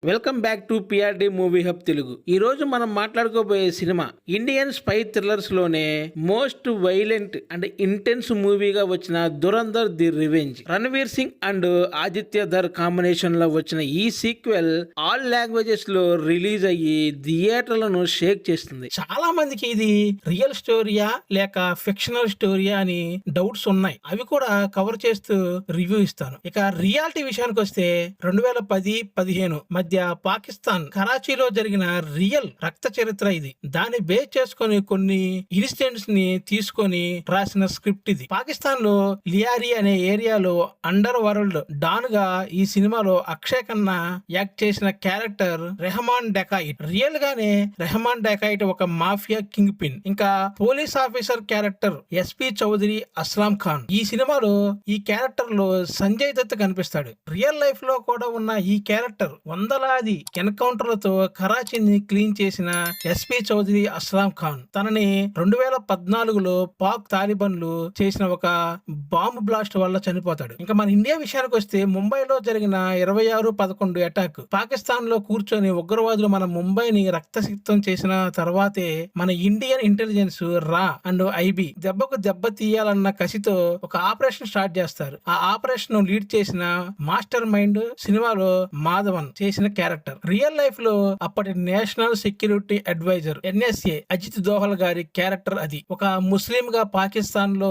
Welcome back to PRD movie hub Telugu. ఈ రోజు మనం మాట్లాడుకోబోయే సినిమా ఇండియన్ స్పై థ్రిల్లర్స్ లోనే మోస్ట్ వైలెంట్ అండ్ ఇంటెన్స్ మూవీగా వచ్చిన Dhurandhar the revenge. Ranveer Singh and Aditya Dhar combination లో వచ్చిన ఈ సీక్వెల్ ఆల్ లాంగ్వేజెస్ లో రిలీజ్ అయ్యి థియేటర్లను షేక్ చేస్తుంది. చాలా మందికి ఇది రియల్ స్టోరీయా లేక ఫిక్షనల్ స్టోరీయా అని డౌట్స్ ఉన్నాయి. అవి కూడా కవర్ చేస్తూ రివ్యూ ఇస్తాను. ఇక రియాలిటీ విషయానికి వస్తే 2010-15 మధ్య పాకిస్తాన్ కరాచీలో జరిగిన రియల్ రక్త చరిత్ర ఇది. దాన్ని బేస్ చేసుకొని కొన్ని ఇన్సిడెంట్స్ ని తీసుకొని రాసిన స్క్రిప్ట్ ఇది. పాకిస్తాన్ లో లియారీ అనే ఏరియాలో అండర్ వరల్డ్ డాన్ గా ఈ సినిమాలో అక్షయ్ ఖన్నా యాక్ట్ చేసిన క్యారెక్టర్ రెహమాన్ డెకాయిట్. రియల్ గానే రెహమాన్ డెకాయిట్ ఒక మాఫియా కింగ్ పిన్. ఇంకా police officer character SP Chaudhary Aslam Khan. ఈ సినిమాలో ఈ క్యారెక్టర్ లో సంజయ్ దత్ కనిపిస్తాడు. రియల్ లైఫ్ లో కూడా ఉన్న ఈ క్యారెక్టర్ వందలాది ఎన్కౌంటర్లతో కరాచీని క్లీన్ చేసిన ఎస్పీ చౌదరి అస్లాం ఖాన్. తనని 2014లో పాక్ తాలిబన్లు చేసిన ఒక బాంబ్ బ్లాస్ట్ వల్ల చనిపోతాడు. ఇంకా మన ఇండియా విషయానికి వస్తే ముంబైలో జరిగిన 26-11 అటాక్. పాకిస్తాన్ లో కూర్చొని ఉగ్రవాదులు మన ముంబైని రక్తసిక్తం చేసిన తర్వాతే మన ఇండియన్ ఇంటెలిజెన్స్ రా అండ్ ఐబి దెబ్బకు దెబ్బ తీయాలన్న కసితో ఒక ఆపరేషన్ స్టార్ట్ చేస్తారు. ఆ ఆపరేషన్ లీడ్ చేసిన మాస్టర్ మైండ్ సినిమాలో మాధవన్ చేసిన క్యారెక్టర్. రియల్ లైఫ్ లో అప్పటి national security advisor NSA Ajit Doval గారి క్యారెక్టర్ అది. ఒక ముస్లిం గా పాకిస్తాన్ లో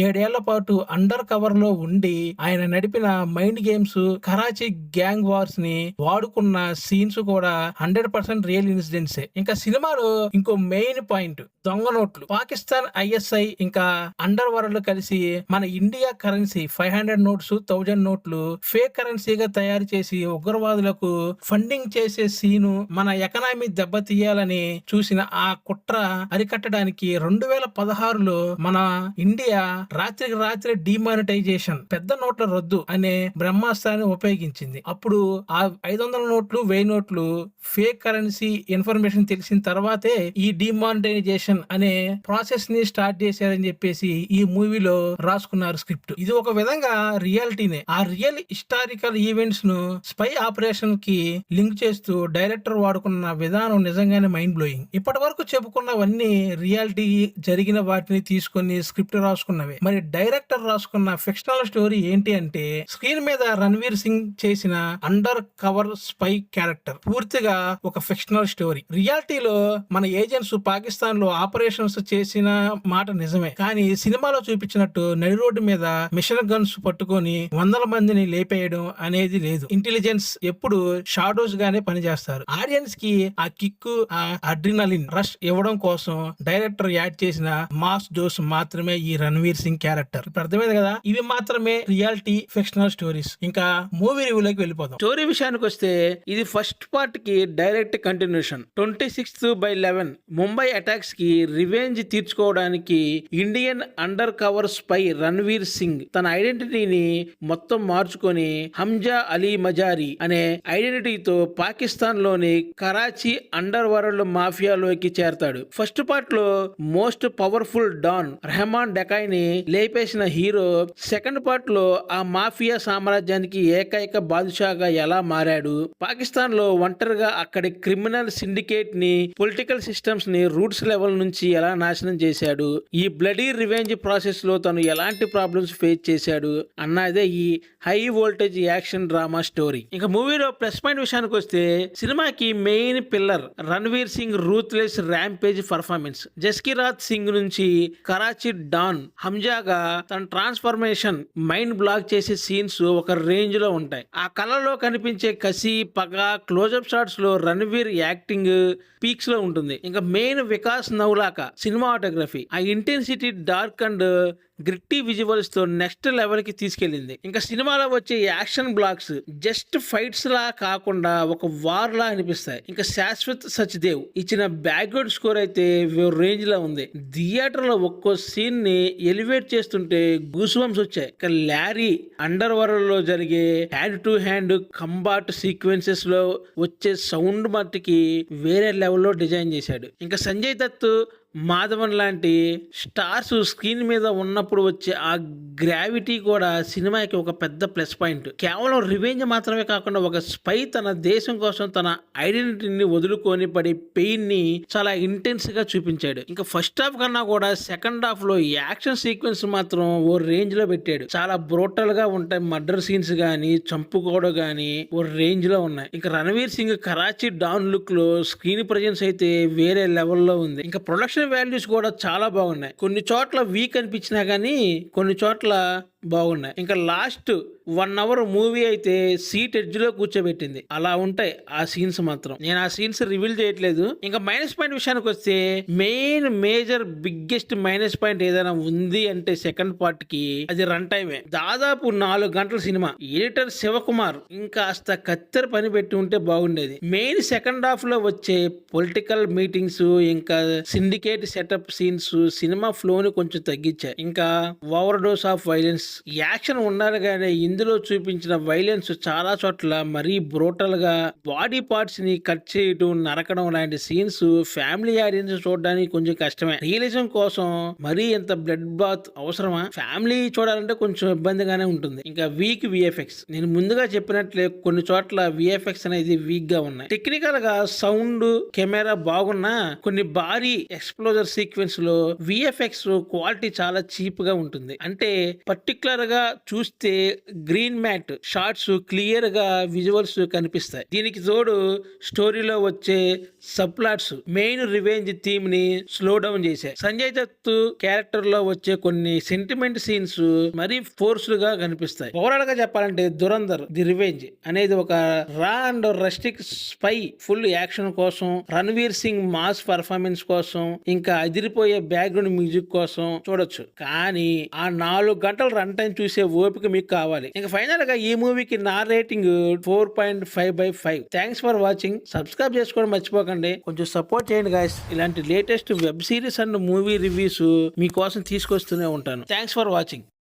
7 ఏళ్ల పాటు అండర్ కవర్ లో ఉండి ఆయన నడిపిన mind games, Karachi gang wars ని వాడుకున్న సీన్స్ కూడా 100% రియల్ ఇన్సిడెంట్స్. ఇంకా సినిమాలో ఇంకో మెయిన్ పాయింట్ దొంగ నోట్లు. పాకిస్తాన్ ISI ఇంకా అండర్ వరల్డ్ కలిసి మన ఇండియా కరెన్సీ 500 నోట్స్, 1000 నోట్లు ఫేక్ కరెన్సీగా తయారు చేసి ఉగ్రవాదులకు ఫండింగ్ చేసే సీను మన ఎకనామీ దెబ్బతీయాలని చూసిన ఆ కుట్ర అరికట్టడానికి 2016లో మన ఇండియా రాత్రికి రాత్రి డిమానిటైజేషన్, పెద్ద నోట్ల రద్దు అనే బ్రహ్మాస్త్రాన్ని ఉపయోగించింది. అప్పుడు ఆ 500 నోట్లు, 1000 నోట్లు ఫేక్ కరెన్సీ ఇన్ఫర్మేషన్ తెలిసిన తర్వాతే ఈ డిమానిటైజేషన్ అనే ప్రాసెస్ ని స్టార్ట్ చేశారని చెప్పేసి ఈ మూవీలో రాసుకున్నారు స్క్రిప్ట్. ఇది ఒక విధంగా రియాలిటీనే. ఆ రియల్ హిస్టారికల్ ఈవెంట్స్ ను స్పై ఆపరేషన్ కి లింక్ చేస్తూ డైరెక్టర్ వాడుకున్న విధానం నిజంగానే మైండ్ బ్లోయింగ్. ఇప్పటి వరకు చెప్పుకున్నవన్నీ రియాలిటీ జరిగిన వాటిని తీసుకొని స్క్రిప్ట్ రాసుకున్నవే. మరి డైరెక్టర్ రాసుకున్న ఫిక్షనల్ స్టోరీ ఏంటి అంటే, స్క్రీన్ మీద రణవీర్ సింగ్ చేసిన అండర్ కవర్ స్పై క్యారెక్టర్ పూర్తిగా ఒక ఫిక్షనల్ స్టోరీ. రియాలిటీలో మన ఏజెంట్స్ పాకిస్తాన్ లో ఆపరేషన్స్ చేసిన మాట నిజమే, కానీ సినిమాలో చూపించినట్టు నడి రోడ్డు మీద మిషన్ గన్స్ పట్టుకొని వందల మందిని లేపేయడం అనేది లేదు. ఇంటెలిజెన్స్ ఎప్పుడు షాడోస్ గానే పనిచేస్తారు. ఆడియన్స్ కి ఆ కిక్, ఆ అడ్రినలిన్ రష్ ఇవ్వడం కోసం డైరెక్టర్ యాడ్ చేసిన మాస్ డోస్ మాత్రమే ఈ రణవీర్ సింగ్ క్యారెక్టర్. ఇప్పుడు అర్థమైంది కదా, ఇవి మాత్రమే రియాలిటీ ఫిక్షనల్ స్టోరీస్. ఇంకా మూవీ రివ్యూలోకి వెళ్ళిపోదాం. స్టోరీ విషయానికి వస్తే ఇది ఫస్ట్ పార్ట్ కి డైరెక్ట్ కంటిన్యూషన్. 26/11 ముంబై అటాక్స్ కి రివెంజ్ తీర్చుకోవడానికి Indian under cover spy Ranveer Singh తన ఐడెంటిటీని మొత్తం మార్చుకొని హంజా అలీ మజారి అనే ఐడెంటిటీతో పాకిస్తాన్ లోని కరాచీ అండర్ వరల్డ్ మాఫియాలోకి చేరతాడు. ఫస్ట్ పార్ట్ లో most powerful don Rehman Dakait ని లేపేసిన హీరో సెకండ్ పార్ట్ లో ఆ మాఫియా సామ్రాజ్యానికి ఏకైక బాదుషాగా ఎలా మారాడు, పాకిస్తాన్ లో ఒంటరిగా అక్కడి క్రిమినల్ సిండికేట్ ని, పొలిటికల్ సిస్టమ్స్ ని రూట్స్ లెవెల్ నుంచి ఎలా నాశనం చేశాడు, ఈ బ్లడీ రివెంజ్ ప్రాసెస్ లో తను ఎలాంటి ప్రాబ్లమ్స్ ఫేస్ చేశాడు అన్నదే ఈ high voltage action drama story. ఇంకా మూవీలో ప్లస్ పాయింట్ విషయానికి వస్తే సినిమాకి main pillar Ranveer Singh ruthless rampage performance. Jaskirat Singh నుంచి కరాచీ డాన్ హంజాగా తన ట్రాన్స్ఫర్మేషన్, మైండ్ బ్లాక్ చేసే సీన్స్ ఒక రేంజ్ లో ఉంటాయి. ఆ కళలో కనిపించే కసి, పగ, క్లోజప్ షాట్స్ లో రణవీర్ యాక్టింగ్ పీక్స్ లో ఉంటుంది. ఇంకా మెయిన్ వికాస్ నౌలాకా సినిమాటోగ్రఫీ ఆ ఇంటెన్సిటీ, డార్క్ అండ్ గ్రిట్టి విజువల్స్ తో నెక్స్ట్ లెవెల్ కి తీసుకెళ్లింది. ఇంకా సినిమాలో వచ్చే యాక్షన్ బ్లాక్స్ జస్ట్ ఫైట్స్ లా కాకుండా ఒక వార్ లా అనిపిస్తాయి. ఇంకా శాశ్వత్ సచ్దేవ్ ఇచ్చిన బ్యాక్గ్రౌండ్ స్కోర్ అయితే రేంజ్ లో ఉంది. థియేటర్ లో ఒక్కో సీన్ ని ఎలివేట్ చేస్తుంటే గూస్ బంప్స్ వచ్చాయి. ఇంకా లారీ అండర్ వరల్డ్ లో జరిగే hand to hand combat sequences లో వచ్చే సౌండ్ మట్టికి వేరే లెవెల్లో డిజైన్ చేశాడు. ఇంకా సంజయ్ దత్ మాధవన్ లాంటి స్టార్స్ స్క్రీన్ మీద ఉన్నప్పుడు వచ్చే ఆ గ్రావిటీ కూడా సినిమాకి ఒక పెద్ద ప్లస్ పాయింట్. కేవలం రివెంజ్ మాత్రమే కాకుండా ఒక స్పై తన దేశం కోసం తన ఐడెంటిటీని వదులుకొని పడే పెయిన్ ని చాలా ఇంటెన్స్ గా చూపించాడు. ఇంకా ఫస్ట్ హాఫ్ కన్నా కూడా సెకండ్ హాఫ్ లో యాక్షన్ సీక్వెన్స్ మాత్రం ఓ రేంజ్ లో పెట్టాడు. చాలా బ్రూటల్ గా ఉంటాయి. మర్డర్ సీన్స్ గానీ, చంపుకోవడం గానీ ఓ రేంజ్ లో ఉన్నాయి. ఇంకా రణవీర్ సింగ్ కరాచీ డాన్ లుక్ లో స్క్రీన్ ప్రెజెన్స్ అయితే వేరే లెవెల్లో ఉంది. ఇంకా ప్రొడక్షన్ వాల్యూస్ కూడా చాలా బాగున్నాయి. కొన్ని చోట్ల వీక్ అనిపించినా గానీ కొన్ని చోట్ల బాగున్నాయి. ఇంకా లాస్ట్ 1 hour మూవీ అయితే సీట్ ఎడ్జ్ లో కూర్చోబెట్టింది. అలా ఉంటాయి ఆ సీన్స్ మాత్రం. నేను ఆ సీన్స్ రివీల్ చేయట్లేదు. ఇంకా మైనస్ పాయింట్ విషయానికి వస్తే మేజర్ బిగ్గెస్ట్ మైనస్ పాయింట్ ఏదైనా ఉంది అంటే సెకండ్ పార్ట్ కి అది రన్ టైమే. దాదాపు 4 గంటల సినిమా. ఎడిటర్ శివకుమార్ ఇంకాస్త కత్తెర పని పెట్టి ఉంటే బాగుండేది. మెయిన్ సెకండ్ హాఫ్ లో వచ్చే పొలిటికల్ మీటింగ్స్, ఇంకా syndicate setup scenes cinema flow ని కొంచెం తగ్గించాయి. ఇంకా over dose of violence, action ఉండాలి కానీ ఇందులో చూపించిన వైలెన్స్ చాలా చోట్ల మరీ బ్రూటల్ గా బాడీ పార్ట్స్ ని కట్ చేయడం, నరకడం లాంటి సీన్స్ ఫ్యామిలీ ఆడియన్స్ చూడడానికి కొంచెం కష్టమే. రియలిజం కోసం మరీ ఎంత బ్లడ్ బాత్ అవసరమా? ఫ్యామిలీ చూడాలంటే కొంచెం ఇబ్బందిగానే ఉంటుంది. ఇంకా వీక్ విఎఫ్ఎక్స్, నేను ముందుగా చెప్పినట్లే కొన్ని చోట్ల విఎఫ్ఎక్స్ అనేది వీక్ గా ఉన్నాయి. టెక్నికల్ గా సౌండ్, కెమెరా బాగున్నా కొన్ని భారీ ఎక్స్ప్లోజర్ సీక్వెన్స్ లో విఎఫ్ఎక్స్ క్వాలిటీ చాలా చీప్ గా ఉంటుంది. అంటే పర్టికులర్ గా చూస్తే గ్రీన్ మ్యాట్ షార్ట్స్ క్లియర్ గా విజువల్స్ కనిపిస్తాయి. దీనికి తోడు స్టోరీలో వచ్చే sub plots main revenge theme ని స్లో డౌన్ చేశాయి. సంజయ్ దత్ క్యారెక్టర్ లో వచ్చే కొన్ని సెంటిమెంట్ సీన్స్ మరీ ఫోర్స్డ్ గా కనిపిస్తాయి. ఓవరాల్ గా చెప్పాలంటే దురంధర్ ది రివెంజ్ అనేది ఒక రా and rustic spy full action కోసం, రణవీర్ సింగ్ మాస్ పర్ఫార్మెన్స్ కోసం, ఇంకా అదిరిపోయే బ్యాక్గ్రౌండ్ మ్యూజిక్ కోసం చూడొచ్చు. కానీ ఆ 4 గంటల రన్ టైం చూసే ఓపిక మీకు కావాలి. ఇంకా ఫైనల్ గా ఈ మూవీకి నా rating 4.5/5. Thanks for watching. Subscribe చేసుకోవడం మర్చిపోకండి. కొంచెం సపోర్ట్ చేయండి గాయస్. ఇలాంటి latest web series and movie reviews మీకోసం తీసుకొస్తూనే ఉంటాను. Thanks for watching.